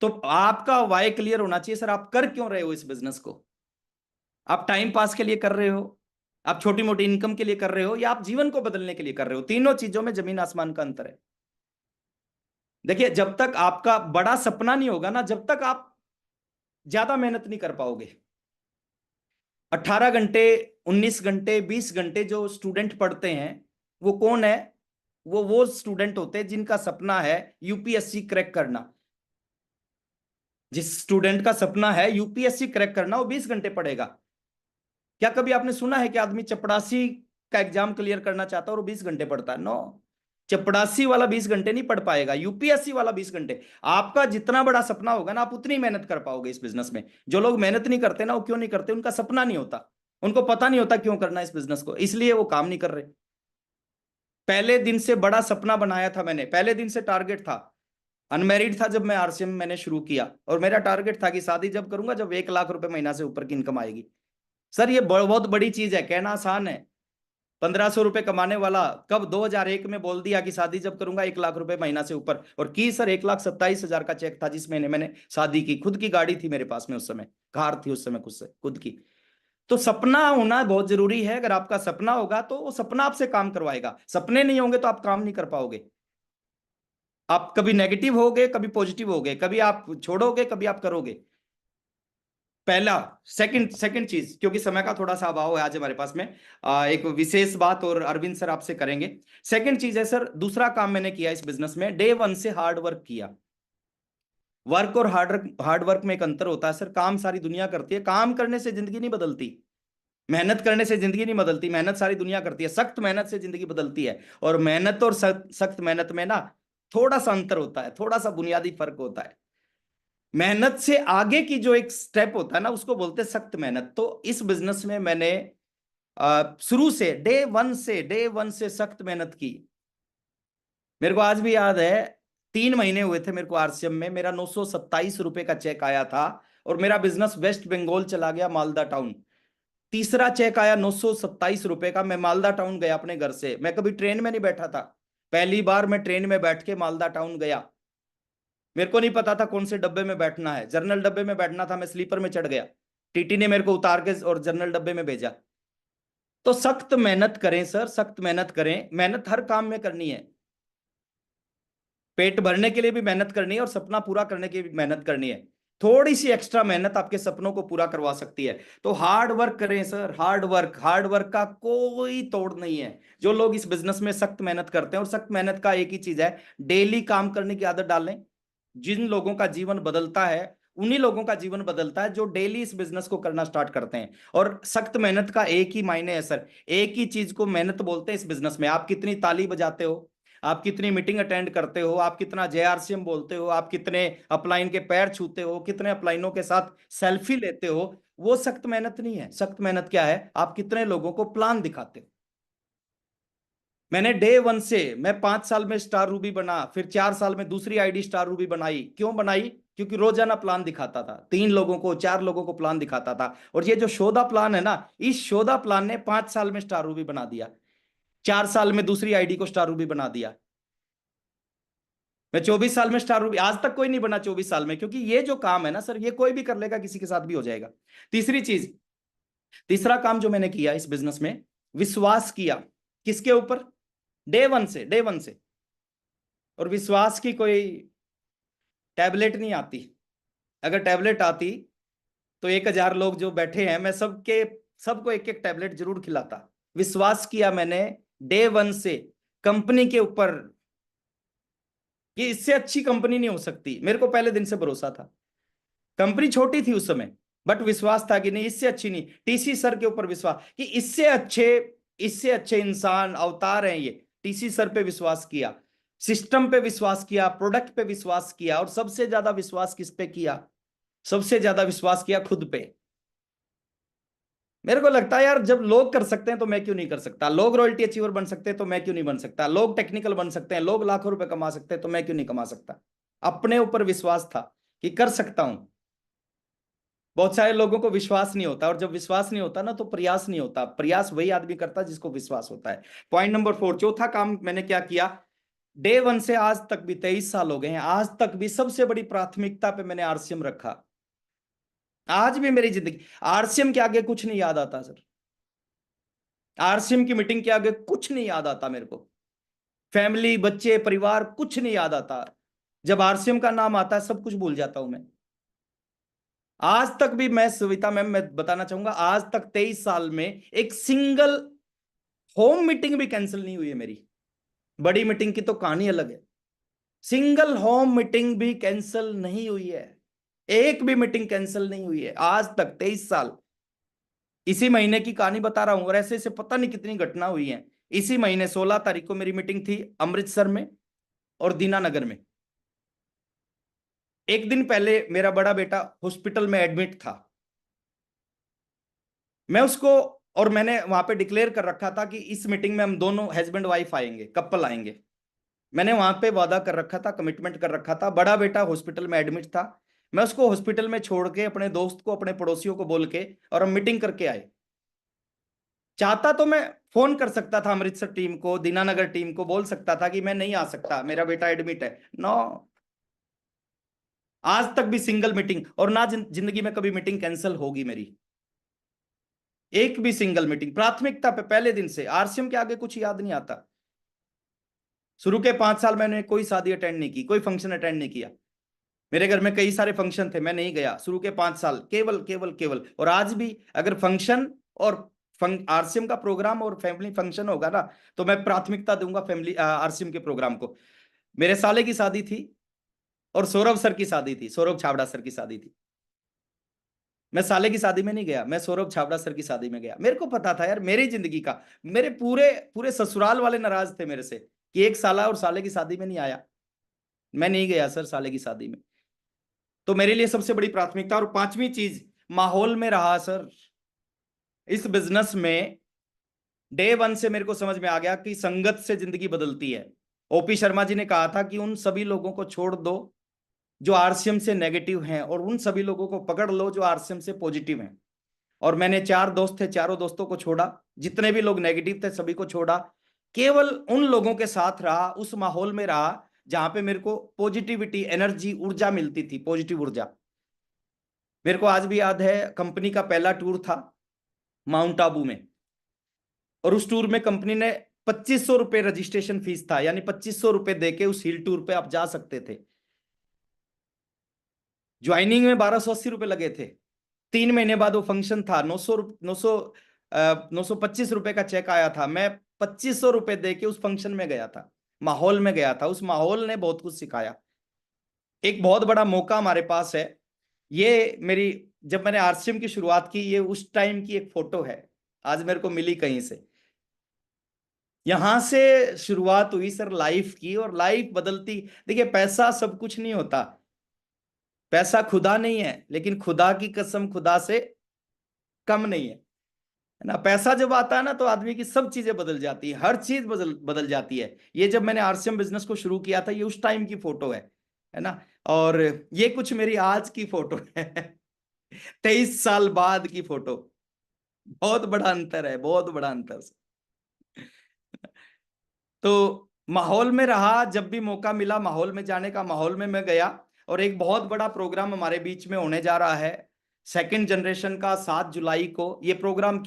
तो आपका Y clear होना चाहिए, सर आप कर क्यों रहे हो इस बिजनेस को? आप टाइम पास के लिए कर रहे हो, आप छोटी मोटी इनकम के लिए कर रहे हो, या आप जीवन को बदलने के लिए कर रहे हो? तीनों चीजों में जमीन आसमान का अंतर है। देखिए, जब तक आपका बड़ा सपना नहीं होगा ना, जब तक आप ज्यादा मेहनत नहीं कर पाओगे। 18 घंटे, 19 घंटे, 20 घंटे जो स्टूडेंट पढ़ते हैं, वो कौन है? वो स्टूडेंट होते हैं जिनका सपना है यूपीएससी क्रैक करना। जिस स्टूडेंट का सपना है यूपीएससी क्रैक करना, वो 20 घंटे पढ़ेगा। क्या कभी आपने सुना है कि आदमी चपड़ासी का एग्जाम क्लियर करना चाहता है और 20 घंटे पढ़ता है? नो। चपड़ासी वाला 20 घंटे नहीं पढ़ पाएगा, यूपीएससी वाला 20 घंटे। आपका जितना बड़ा सपना होगा ना, आप उतनी मेहनत कर पाओगे इस बिजनेस में। जो लोग मेहनत नहीं करते ना, वो क्यों नहीं करते? उनका सपना नहीं होता, उनको पता नहीं होता क्यों करना इस बिजनेस को, इसलिए वो काम नहीं कर रहे। पहले दिन से बड़ा सपना बनाया था मैंने, पहले दिन से टारगेट था। अनमेरिड था जब मैं आरसीएम मैंने शुरू किया, और मेरा टारगेट था कि शादी जब करूंगा जब 1 लाख रुपए महीना से ऊपर की इनकम आएगी। सर ये बहुत बड़ी चीज है, कहना आसान है। 1500 रुपए कमाने वाला कब 2001 में बोल दिया कि शादी जब करूंगा 1 लाख रुपए महीना से ऊपर, और की सर 1,27,000 का चेक था जिस महीने मैंने शादी की। खुद की गाड़ी थी मेरे पास में उस समय, कार थी उस समय खुद से, खुद की। तो सपना होना बहुत जरूरी है। अगर आपका सपना होगा तो वो सपना आपसे काम करवाएगा, सपने नहीं होंगे तो आप काम नहीं कर पाओगे। आप कभी नेगेटिव होगे, कभी पॉजिटिव होगे, कभी आप छोड़ोगे, कभी आप करोगे। पहला। सेकंड सेकंड चीज, क्योंकि समय का थोड़ा सा अभाव है आज हमारे पास में, एक विशेष बात और अरविंद सर आपसे करेंगे। सेकंड चीज है सर, दूसरा काम मैंने किया इस बिजनेस में, डे वन से हार्ड वर्क किया। वर्क और हार्ड वर्क में एक अंतर होता है सर। काम सारी दुनिया करती है, काम करने से जिंदगी नहीं बदलती। मेहनत करने से जिंदगी नहीं बदलती, मेहनत सारी दुनिया करती है। सख्त मेहनत से जिंदगी बदलती है। और मेहनत और सख्त मेहनत में ना थोड़ा सा अंतर होता है, थोड़ा सा बुनियादी फर्क होता है। मेहनत से आगे की जो एक स्टेप होता है ना, उसको बोलते हैं सख्त मेहनत। तो इस बिजनेस में मैंने शुरू से डे वन से सख्त मेहनत की। मेरे को आज भी याद है, 3 महीने हुए थे मेरे को आरसीएम में, मेरा 927 रुपए का चेक आया था, और मेरा बिजनेस वेस्ट बंगाल चला गया, मालदा टाउन। तीसरा चेक आया 927 रुपए का, मैं मालदा टाउन गया अपने घर से। मैं कभी ट्रेन में नहीं बैठा था, पहली बार मैं ट्रेन में बैठ के मालदा टाउन गया। मेरे को नहीं पता था कौन से डब्बे में बैठना है, जनरल डब्बे में बैठना था, मैं स्लीपर में चढ़ गया। टीटी ने मेरे को उतार के और जनरल डब्बे में भेजा। तो सख्त मेहनत करें सर, सख्त मेहनत करें। मेहनत हर काम में करनी है, पेट भरने के लिए भी मेहनत करनी है और सपना पूरा करने की भी मेहनत करनी है। थोड़ी सी एक्स्ट्रा मेहनत आपके सपनों को पूरा करवा सकती है। तो हार्ड वर्क करें सर, हार्ड वर्क का कोई तोड़ नहीं है। जो लोग इस बिजनेस में सख्त मेहनत करते हैं, और सख्त मेहनत का एक ही चीज है, डेली काम करने की आदत डालें। जिन लोगों का जीवन बदलता है, उन्हीं लोगों का जीवन बदलता है जो डेली इस बिजनेस को करना स्टार्ट करते हैं। और सख्त मेहनत का एक ही मायने है सर, एक ही चीज को मेहनत बोलते हैं इस बिजनेस में। आप कितनी ताली बजाते हो, आप कितनी मीटिंग अटेंड करते हो, आप कितना जेआरसीएम बोलते हो, आप कितने अपलाइन के पैर छूते हो, कितने अपलाइनों के साथ सेल्फी लेते हो, वो सख्त मेहनत नहीं है। सख्त मेहनत क्या है? आप कितने लोगों को प्लान दिखाते हो। मैंने डे वन से, मैं 5 साल में स्टार रूबी बना, फिर 4 साल में दूसरी आईडी स्टार रूबी बनाई। क्यों बनाई? क्योंकि रोजाना प्लान दिखाता था, 3 लोगों को, 4 लोगों को प्लान दिखाता था। और ये जो शोधा प्लान है ना, इस शोधा प्लान ने 5 साल में स्टार रूबी बना दिया, 4 साल में दूसरी आईडी को स्टार रूबी बना दिया। मैं 24 साल में स्टार रूबी, आज तक कोई नहीं बना 24 साल में, क्योंकि ये जो काम है ना सर, ये कोई भी कर लेगा, किसी के साथ भी हो जाएगा। तीसरी चीज, तीसरा काम जो मैंने किया इस बिजनेस में, विश्वास किया। किसके ऊपर? डे वन से। और विश्वास की कोई टैबलेट नहीं आती। अगर टैबलेट आती तो 1,000 लोग जो बैठे हैं, मैं सबको एक एक टैबलेट जरूर खिलाता। विश्वास किया मैंने डे वन से कंपनी के ऊपर, कि इससे अच्छी कंपनी नहीं हो सकती। मेरे को पहले दिन से भरोसा था। कंपनी छोटी थी उस समय, बट विश्वास था कि नहीं, इससे अच्छी नहीं। टीसी सर के ऊपर विश्वास कि इससे अच्छे इंसान अवतार हैं ये। टीसी सर पे विश्वास किया, सिस्टम पे विश्वास किया, प्रोडक्ट पे विश्वास किया, और सबसे ज्यादा विश्वास किस पे किया? सबसे ज्यादा विश्वास किया खुद पे। मेरे को लगता है यार, जब लोग कर सकते हैं तो मैं क्यों नहीं कर सकता? लोग रॉयल्टी अचीवर बन सकते हैं तो मैं क्यों नहीं बन सकता? लोग टेक्निकल बन सकते हैं, लोग लाखों रुपए कमा सकते हैं तो मैं क्यों नहीं कमा सकता? अपने ऊपर विश्वास था कि कर सकता हूं। बहुत सारे लोगों को विश्वास नहीं होता, और जब विश्वास नहीं होता ना, तो प्रयास नहीं होता। प्रयास वही आदमी करता जिसको विश्वास होता है। पॉइंट नंबर 4, चौथा काम मैंने क्या किया? डे वन से आज तक भी 23 साल हो गए हैं, आज तक भी सबसे बड़ी प्राथमिकता पे मैंने आरसीएम रखा। आज भी मेरी जिंदगी आरसीएम के आगे कुछ नहीं याद आता सर। आरसीएम की मीटिंग के आगे कुछ नहीं याद आता मेरे को। फैमिली, बच्चे, परिवार, कुछ नहीं याद आता। जब आरसीएम का नाम आता है सब कुछ भूल जाता हूं मैं। आज तक भी मैं, सविता मैम, मैं बताना चाहूंगा, आज तक 23 साल में एक सिंगल होम मीटिंग भी कैंसिल नहीं हुई है मेरी। बड़ी मीटिंग की तो कहानी अलग है, सिंगल होम मीटिंग भी कैंसिल नहीं हुई है। एक भी मीटिंग कैंसिल नहीं हुई है आज तक 23 साल। इसी महीने की कहानी बता रहा हूं, और ऐसे ऐसे पता नहीं कितनी घटना हुई है। इसी महीने 16 तारीख को मेरी मीटिंग थी अमृतसर में और दीनानगर में। एक दिन पहले मेरा बड़ा बेटा हॉस्पिटल में एडमिट था। मैं उसको, और मैंने वहां पे डिक्लेयर कर रखा था कि इस मीटिंग में हम दोनों हस्बैंड वाइफ आएंगे, कपल आएंगे। मैंने वहां पे वादा कर रखा था, कमिटमेंट कर रखा था। बड़ा बेटा हॉस्पिटल में एडमिट था, मैं उसको हॉस्पिटल में छोड़ के अपने दोस्त को, अपने पड़ोसियों को बोल के, और हम मीटिंग करके आए। चाहता तो मैं फोन कर सकता था अमृतसर टीम को, दीनानगर टीम को, बोल सकता था कि मैं नहीं आ सकता, मेरा बेटा एडमिट है। नो, आज तक भी सिंगल मीटिंग, और ना जिंदगी में कभी मीटिंग कैंसिल होगी मेरी। एक भी सिंगल मीटिंग प्राथमिकता पे, पहले दिन से। आरसीएम के आगे कुछ याद नहीं आता। शुरू के 5 साल मैंने कोई शादी अटेंड नहीं की, कोई फंक्शन अटेंड नहीं किया। मेरे घर में कई सारे फंक्शन थे, मैं नहीं गया शुरू के 5 साल, केवल केवल केवल। और आज भी अगर फंक्शन और आरसीएम का प्रोग्राम और फैमिली फंक्शन होगा ना, तो मैं प्राथमिकता दूंगा फैमिली आरसीएम के प्रोग्राम को। मेरे साले की शादी थी और सौरभ सर की शादी थी, सौरभ छाबड़ा सर की शादी थी। मैं साले की शादी में नहीं गया, मैं सौरभ छाबड़ा सर की शादी में गया। मेरे को पता था यार मेरी जिंदगी का, मेरे पूरे पूरे ससुराल वाले नाराज थे मेरे से कि एक साला और साले की शादी में नहीं आया। मैं नहीं गया सर साले की शादी में। तो मेरे लिए सबसे बड़ी प्राथमिकता। और पांचवी चीज, माहौल में रहा सर। इस बिजनेस में डे वन से मेरे को समझ में आ गया कि संगत से जिंदगी बदलती है। ओपी शर्मा जी ने कहा था कि उन सभी लोगों को छोड़ दो जो आरसीएम से नेगेटिव हैं, और उन सभी लोगों को पकड़ लो जो आरसीएम से पॉजिटिव हैं। और मैंने 4 दोस्त थे, चारों दोस्तों को छोड़ा, जितने भी लोग नेगेटिव थे सभी को छोड़ा। केवल उन लोगों के साथ रहा, उस माहौल में रहा जहां पे मेरे को पॉजिटिविटी, एनर्जी, ऊर्जा मिलती थी, पॉजिटिव ऊर्जा। मेरे को आज भी याद है, कंपनी का पहला टूर था माउंट आबू में, और उस टूर में कंपनी ने 2500 रुपये रजिस्ट्रेशन फीस था, यानी 2500 रुपये देके उस हिल टूर पे आप जा सकते थे। ज्वाइनिंग में 1280 रुपये लगे थे। 3 महीने बाद वो फंक्शन था, 925 रुपये का चेक आया था। मैं 2500 रुपये दे के उस फंक्शन में गया था, माहौल में गया था। उस माहौल ने बहुत कुछ सिखाया। एक बहुत बड़ा मौका हमारे पास है। ये मेरी, जब मैंने आरसीएम की शुरुआत की, ये उस टाइम की एक फोटो है, आज मेरे को मिली कहीं से। यहां से शुरुआत हुई सर लाइफ की, और लाइफ बदलती। देखिए, पैसा सब कुछ नहीं होता, पैसा खुदा नहीं है, लेकिन खुदा की कसम खुदा से कम नहीं है, है ना। पैसा जब आता है ना, तो आदमी की सब चीजें बदल जाती है, हर चीज बदल बदल जाती है। ये जब मैंने आरसीएम बिजनेस को शुरू किया था, ये उस टाइम की फोटो है ना। और ये कुछ मेरी आज की फोटो है 23 साल बाद की फोटो। बहुत बड़ा अंतर है, बहुत बड़ा अंतर। तो माहौल में रहा, जब भी मौका मिला माहौल में जाने का, माहौल में मैं गया। और एक बहुत बड़ा प्रोग्राम हमारे बीच में होने जा रहा है, सेकंड जनरेशन का, 7 जुलाई को ये प्रोग्राम।